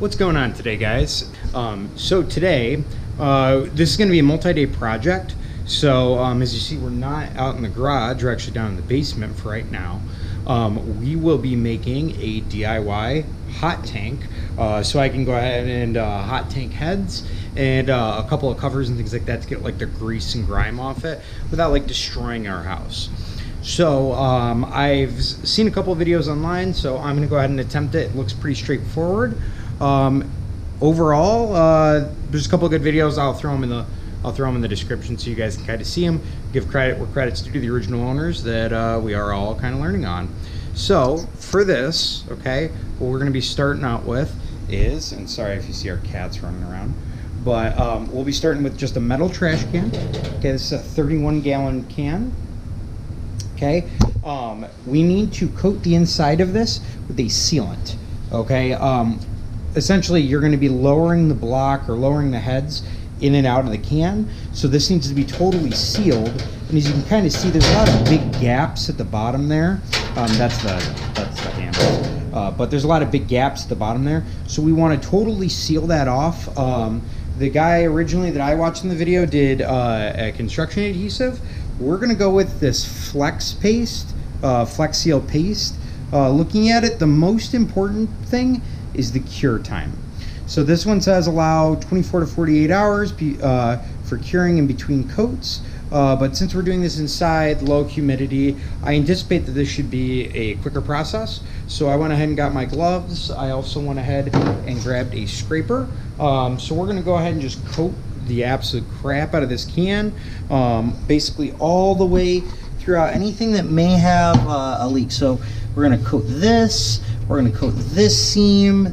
What's going on today, guys? So today, this is going to be a multi-day project. So as you see, we're not out in the garage, we're actually down in the basement for right now. We will be making a DIY hot tank, so I can go ahead and hot tank heads and a couple of covers and things like that to get like the grease and grime off it without like destroying our house. So I've seen a couple of videos online, so I'm going to go ahead and attempt it. It looks pretty straightforward. Overall, there's a couple of good videos. I'll throw them in the description so you guys can kind of see them. Give credit where credit's due to the original owners that we are all kind of learning on. So for this, okay, what we're going to be starting out with is, and sorry if you see our cats running around, but we'll be starting with just a metal trash can. Okay, this is a 31-gallon can. Okay, we need to coat the inside of this with a sealant. Okay, essentially you're going to be lowering the block or lowering the heads in and out of the can, so this needs to be totally sealed. And as you can kind of see, there's a lot of big gaps at the bottom there. That's the handle, but there's a lot of big gaps at the bottom there, so we want to totally seal that off. The guy originally that I watched in the video did a construction adhesive. We're going to go with this Flex paste, Flex Seal paste. Looking at it, the most important thing is the cure time. So this one says allow 24 to 48 hours for curing in between coats. But since we're doing this inside low humidity, I anticipate that this should be a quicker process. So I went ahead and got my gloves. I also went ahead and grabbed a scraper. So we're going to go ahead and just coat the absolute crap out of this can, basically all the way throughout anything that may have a leak. So we're going to coat this, we're going to coat this seam,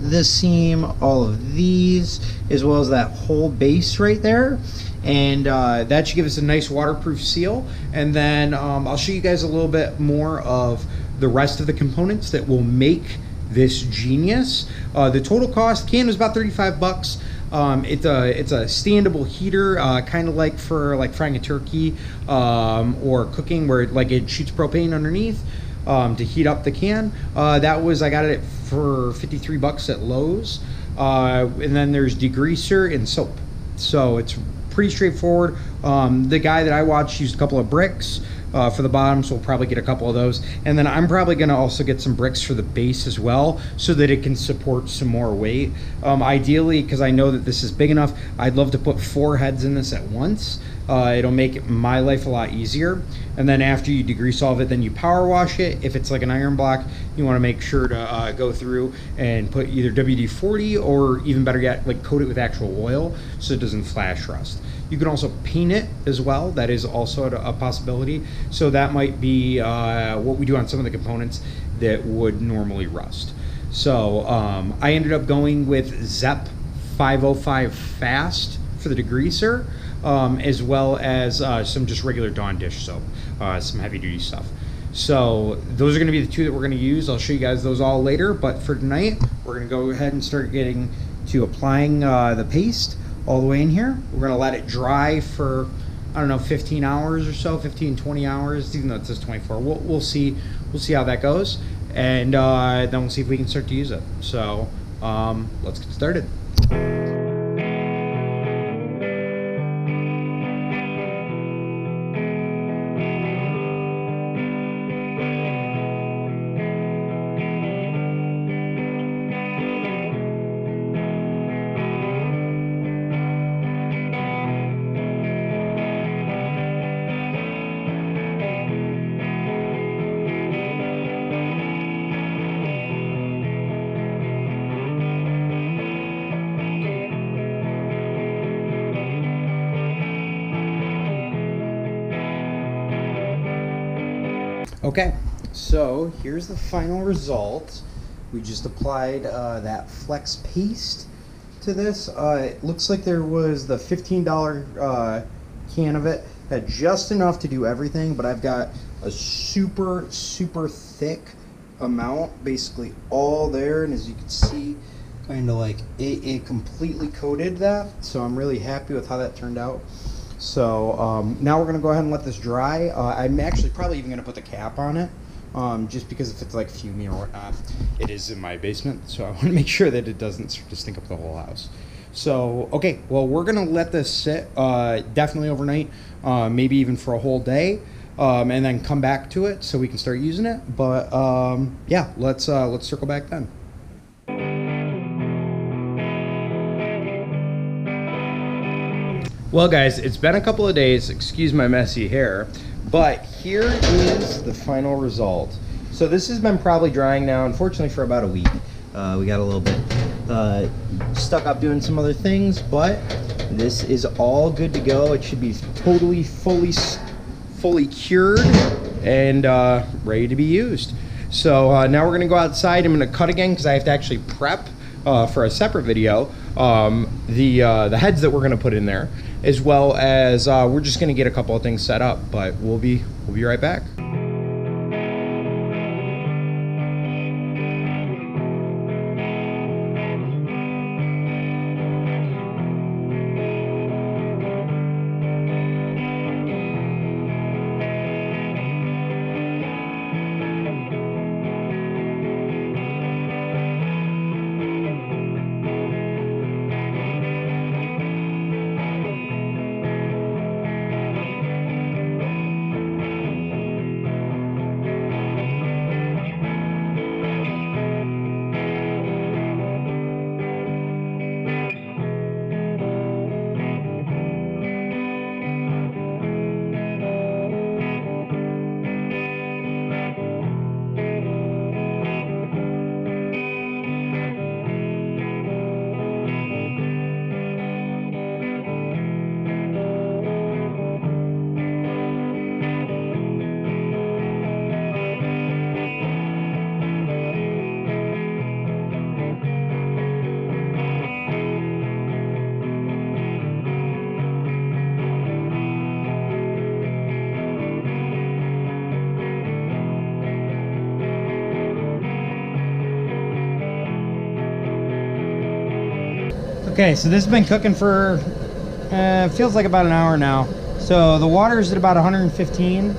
all of these, as well as that whole base right there. And that should give us a nice waterproof seal. And then I'll show you guys a little bit more of the rest of the components that will make this genius. The total cost, can was about 35 bucks. It's a standable heater, kind of like for like frying a turkey or cooking, where it shoots propane underneath to heat up the can. I got it for 53 bucks at Lowe's. And then there's degreaser and soap. So it's pretty straightforward. The guy that I watched used a couple of bricks for the bottom, so we'll probably get a couple of those. And then I'm probably going to also get some bricks for the base as well, so that it can support some more weight. Ideally, because I know that this is big enough, I'd love to put 4 heads in this at once. It'll make my life a lot easier. And then after you degrease all of it, then you power wash it. If it's like an iron block, you want to make sure to go through and put either WD-40 or even better yet, like coat it with actual oil so it doesn't flash rust. You can also paint it as well. That is also a possibility. So that might be what we do on some of the components that would normally rust. So I ended up going with ZEP 505 Fast for the degreaser, as well as some just regular Dawn dish soap, some heavy duty stuff. So those are going to be the 2 that we're going to use. I'll show you guys those all later, but for tonight we're going to go ahead and start getting to applying the paste all the way in here. We're going to let it dry for, I don't know, 15 hours or so, 15, 20 hours, even though it says 24. We'll see how that goes, and then we'll see if we can start to use it. So let's get started. Okay, so here's the final result. We just applied that Flex paste to this. It looks like there was the $15 can of it. Had just enough to do everything, but I've got a super thick amount basically all there, and as you can see, kind of like it completely coated that. So I'm really happy with how that turned out. So now we're going to go ahead and let this dry. I'm actually probably even going to put the cap on it just because if it's like fuming or whatnot. It is in my basement, so I want to make sure that it doesn't start to stink up the whole house. So, okay, well, we're going to let this sit definitely overnight, maybe even for a whole day, and then come back to it so we can start using it. But, yeah, let's circle back then. Well, guys, it's been a couple of days, excuse my messy hair, but here is the final result. So this has been probably drying now, unfortunately, for about a week. We got a little bit stuck up doing some other things, but this is all good to go. It should be totally, fully cured and ready to be used. So now we're gonna go outside. I'm gonna cut again because I have to actually prep for a separate video the heads that we're gonna put in there, as well as we're just gonna get a couple of things set up, but we'll be right back. Okay, so this has been cooking for, feels like about an hour now. So the water is at about 115.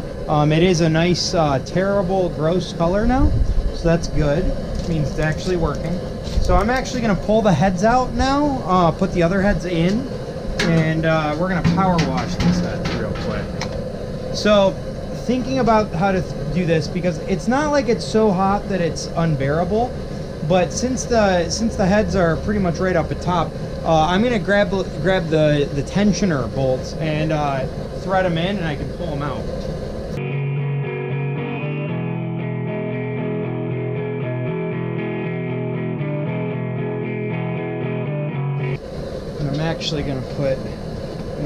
It is a nice, terrible, gross color now. So that's good. It means it's actually working. So I'm actually gonna pull the heads out now, put the other heads in, and we're gonna power wash these heads real quick. So thinking about how to do this, because it's not like it's so hot that it's unbearable, but since the heads are pretty much right up at top, I'm gonna grab the tensioner bolts and thread them in, and I can pull them out. And I'm actually gonna put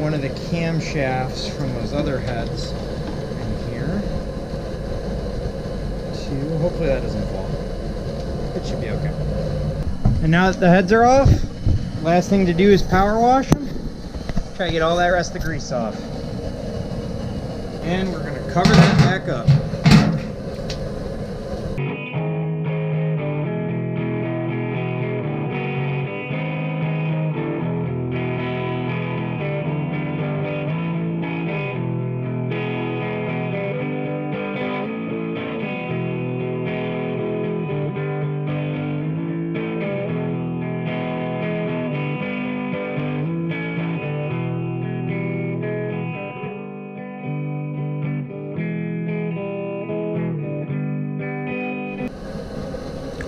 one of the camshafts from those other heads in here. Hopefully that doesn't fall. It should be okay. And now that the heads are off, last thing to do is power wash them. Try to get all that rest of the grease off. And we're gonna cover that back up.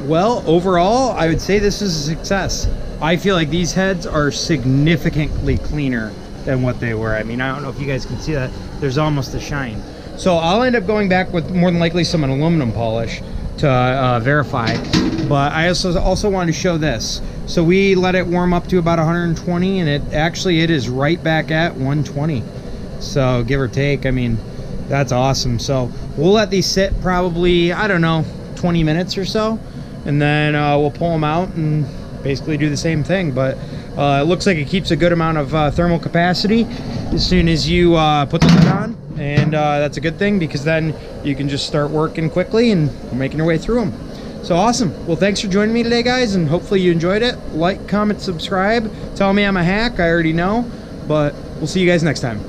Well, overall, I would say this is a success. I feel like these heads are significantly cleaner than what they were. I mean, I don't know if you guys can see that. There's almost a shine. So I'll end up going back with more than likely some aluminum polish to verify. But I also wanted to show this. So we let it warm up to about 120, and it is right back at 120. So give or take, I mean, that's awesome. So we'll let these sit probably, I don't know, 20 minutes or so. And then we'll pull them out and basically do the same thing. But it looks like it keeps a good amount of thermal capacity as soon as you put the lid on. And that's a good thing, because then you can just start working quickly and making your way through them. So awesome. Well, thanks for joining me today, guys, and hopefully you enjoyed it. Like, comment, subscribe. Tell me I'm a hack. I already know. But we'll see you guys next time.